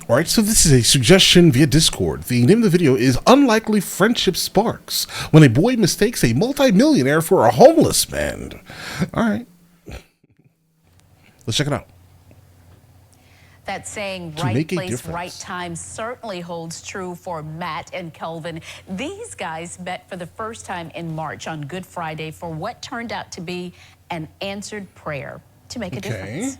All right, so this is a suggestion via Discord. The name of the video is Unlikely Friendship Sparks When a Boy Mistakes a Multimillionaire for a Homeless Man. All right. Let's check it out. That saying, To right make a place, difference. right time, certainly holds true for Matt and Kelvin. These guys met for the first time in March on Good Friday for what turned out to be an answered prayer to make a difference.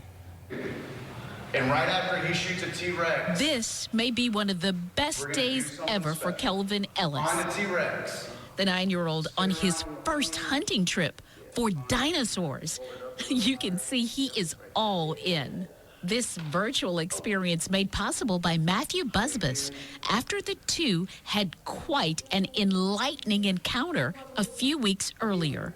And right after he shoots a T-Rex. This may be one of the best days ever for Kelvin Ellis. On the T-Rex. The 9-year-old on his first hunting trip for dinosaurs. You can see he is all in. This virtual experience made possible by Matthew Busbus after the two had quite an enlightening encounter a few weeks earlier.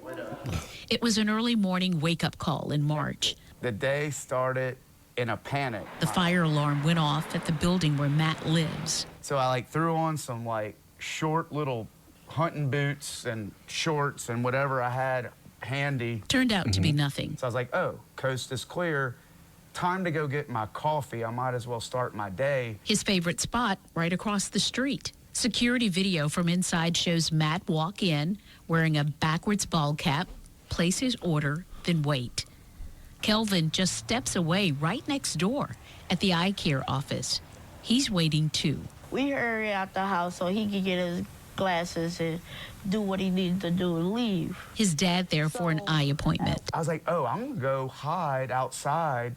It was an early morning wake-up call in March. The day started in a panic. The fire alarm went off at the building where Matt lives. So I threw on some short little hunting boots and shorts and whatever I had handy. Turned out to be nothing. So I was like, oh, coast is clear. Time to go get my coffee. I might as well start my day. His favorite spot right across the street. Security video from inside shows Matt walk in wearing a backwards ball cap, place his order, then wait. Kelvin just steps away right next door at the eye care office. He's waiting too. We hurry out the house so he could get his glasses and do what he needed to do and leave. His dad there for an eye appointment. I was like, oh, I'm going to go hide outside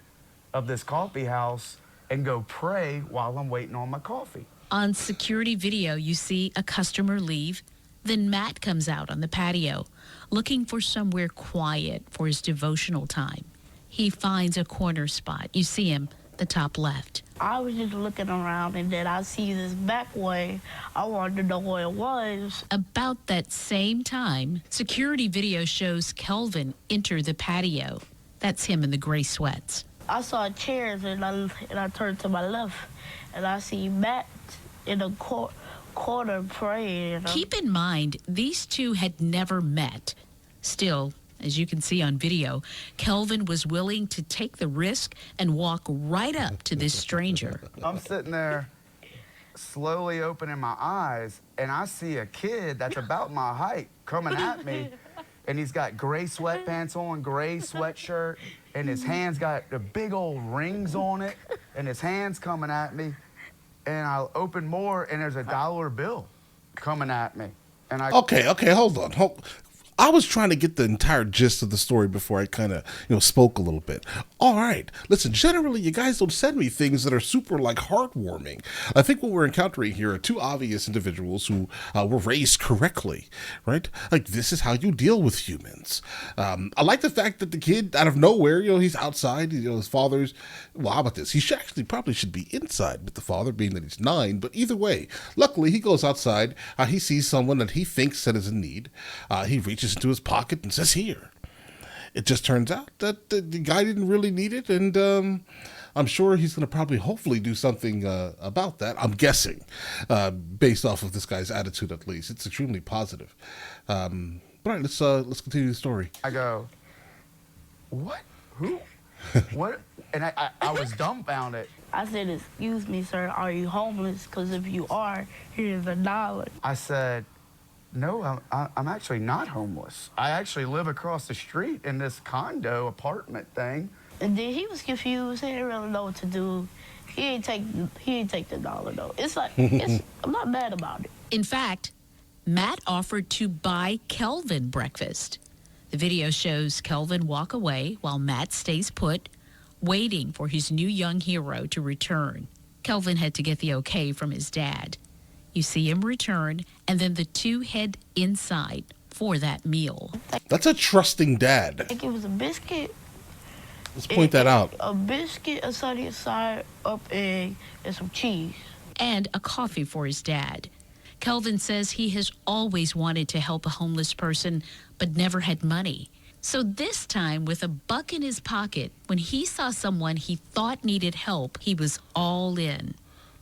of this coffee house and go pray while I'm waiting on my coffee. On security video, you see a customer leave. Then Matt comes out on the patio, looking for somewhere quiet for his devotional time. He finds a corner spot. You see him, the top left. I was just looking around and then I see this back way. I wanted to know what it was. About that same time, security video shows Kelvin enter the patio. That's him in the gray sweats. I saw chairs and I turned to my left and I see Matt in a corner praying. Keep in mind, these two had never met. Still, as you can see on video, Kelvin was willing to take the risk and walk right up to this stranger. I'm sitting there slowly opening my eyes and I see a kid that's about my height coming at me. And he's got gray sweatpants on, gray sweatshirt, and his hands got the big old rings on it, and his hand's coming at me. And I'll open more, and there's a dollar bill coming at me. And Okay, hold on. I was trying to get the entire gist of the story before I kind of, spoke a little bit. All right, listen, generally you guys don't send me things that are super heartwarming. I think what we're encountering here are two obvious individuals who were raised correctly, right? This is how you deal with humans. I like the fact that the kid out of nowhere, he's outside, his father's, well, how about this? He actually probably should be inside with the father being that he's 9, but either way, luckily he goes outside, he sees someone that he thinks that is in need, he reaches into his pocket and says, here. It just turns out that the guy didn't really need it, and I'm sure he's going to probably hopefully do something about that. I'm guessing, based off of this guy's attitude at least. It's extremely positive. But all right, let's continue the story. I go, what? Who? What? And I was dumbfounded. I said, excuse me, sir, are you homeless? Because if you are, here's $1. I said, no, I'm actually not homeless. I actually live across the street in this condo apartment thing. And then he was confused. He didn't really know what to do. He ain't take the $1 though. I'm not mad about it. In fact, Matt offered to buy Kelvin breakfast. The video shows Kelvin walk away while Matt stays put, waiting for his new young hero to return. Kelvin had to get the okay from his dad. You see him return, and then the two head inside for that meal. That's a trusting dad. I think it was a biscuit. Let's point that out. A biscuit, a sunny side up egg, and some cheese. And a coffee for his dad. Kelvin says he has always wanted to help a homeless person, but never had money. So this time, with $1 in his pocket, when he saw someone he thought needed help, he was all in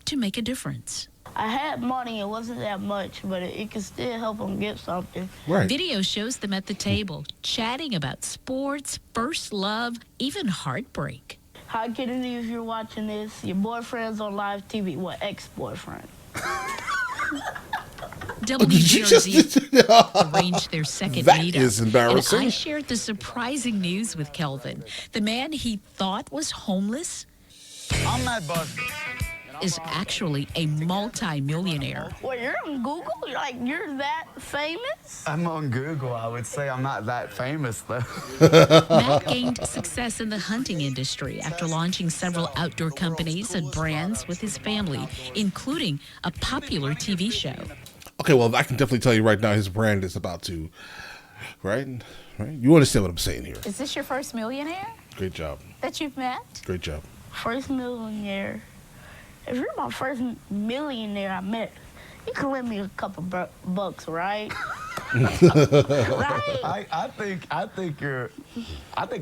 to make a difference. I had money, it wasn't that much, but it could still help him get something. Right. Video shows them at the table, chatting about sports, first love, even heartbreak. Hi, Kennedy, if you're watching this, your boyfriend's on live TV. What, ex-boyfriend? WGRZ arranged their second That meetup. is embarrassing. And I shared the surprising news with Kelvin. The man he thought was homeless I'm Matt Busby. is actually a multimillionaire. Well, you're on Google? Like, you're that famous? I'm on Google. I would say I'm not that famous, though. Matt gained success in the hunting industry after launching several outdoor companies and brands with his family, including a popular TV show. Okay, well, I can definitely tell you right now his brand is about to, right? You understand what I'm saying here. Is this your first millionaire Great job. that you've met? Great job. First millionaire. If you're my first millionaire I met, you can lend me a couple bucks, right? Right? I think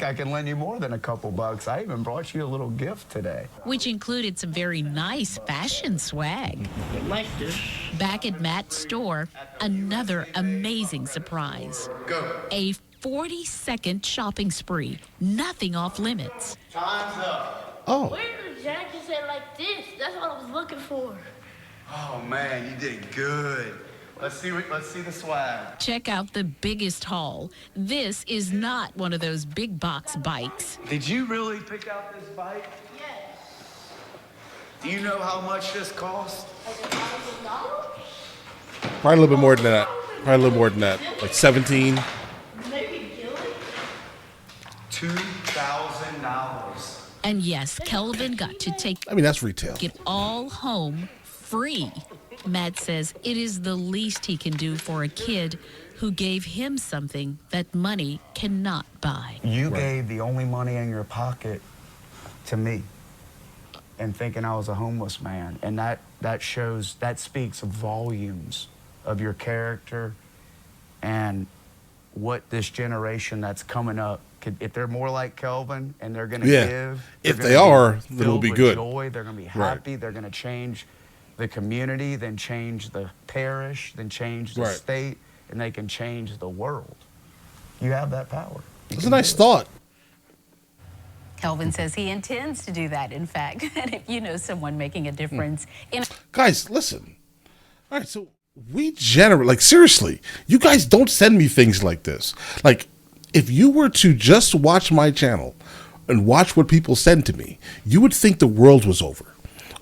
I can lend you more than a couple bucks. I even brought you a little gift today. Which included some very nice fashion swag. Like this. Back at Matt's store, another amazing surprise. Go. A 40-second shopping spree, nothing off limits. Time's up. Oh, Where's the jacket set like this? That's what I was looking for. Oh man, you did good. Let's see the swag. Check out the biggest haul. This is not one of those big box bikes. Did you really pick out this bike? Yes. Do you know how much this cost? probably a little bit more than that. Probably a little more than that. Like 17. Maybe kill it? $2,000. And yes, Kelvin got to take I mean, that's retail. it all home free. Matt says it is the least he can do for a kid who gave him something that money cannot buy. You gave the only money in your pocket to me, and thinking I was a homeless man, and that speaks volumes of your character and what this generation that's coming up could, if they're more like Kelvin and they're going to give. If they're they gonna are, be then it'll filled be with good. Joy, they're going to be Right. happy. They're going to change the community, then change the parish, then change the Right. state, and they can change the world. You have that power. You That's a can nice do it. thought. Kelvin says he intends to do that, in fact. And if you know someone making a difference in Guys, listen. All right, so we generate, like, seriously, you guys don't send me things like this. Like, if you were to just watch my channel and watch what people send to me, you would think the world was over.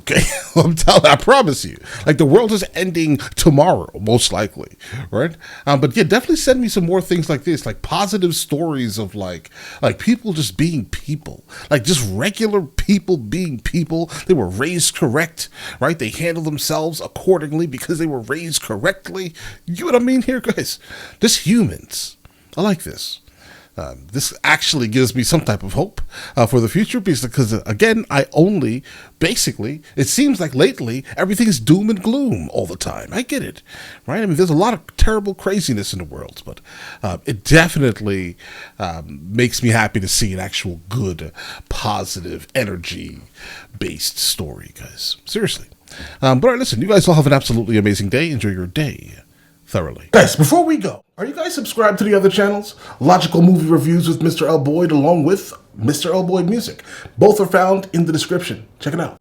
Okay, I promise you. Like, the world is ending tomorrow, most likely, right? But yeah, definitely send me some more things like this, like positive stories of like people just being people, like just regular people being people. They were raised correct, right? They handle themselves accordingly because they were raised correctly. You know what I mean here, guys? Just humans. I like this. This actually gives me some type of hope for the future because, again, it seems like lately everything's doom and gloom all the time. I get it, right? I mean, there's a lot of terrible craziness in the world, but it definitely makes me happy to see an actual good, positive, energy-based story, guys. Seriously. But all right, listen, you guys all have an absolutely amazing day. Enjoy your day thoroughly. Guys, before we go, are you guys subscribed to the other channels? Logical Movie Reviews with Mr. L. Boyd along with Mr. L. Boyd Music. Both are found in the description. Check it out.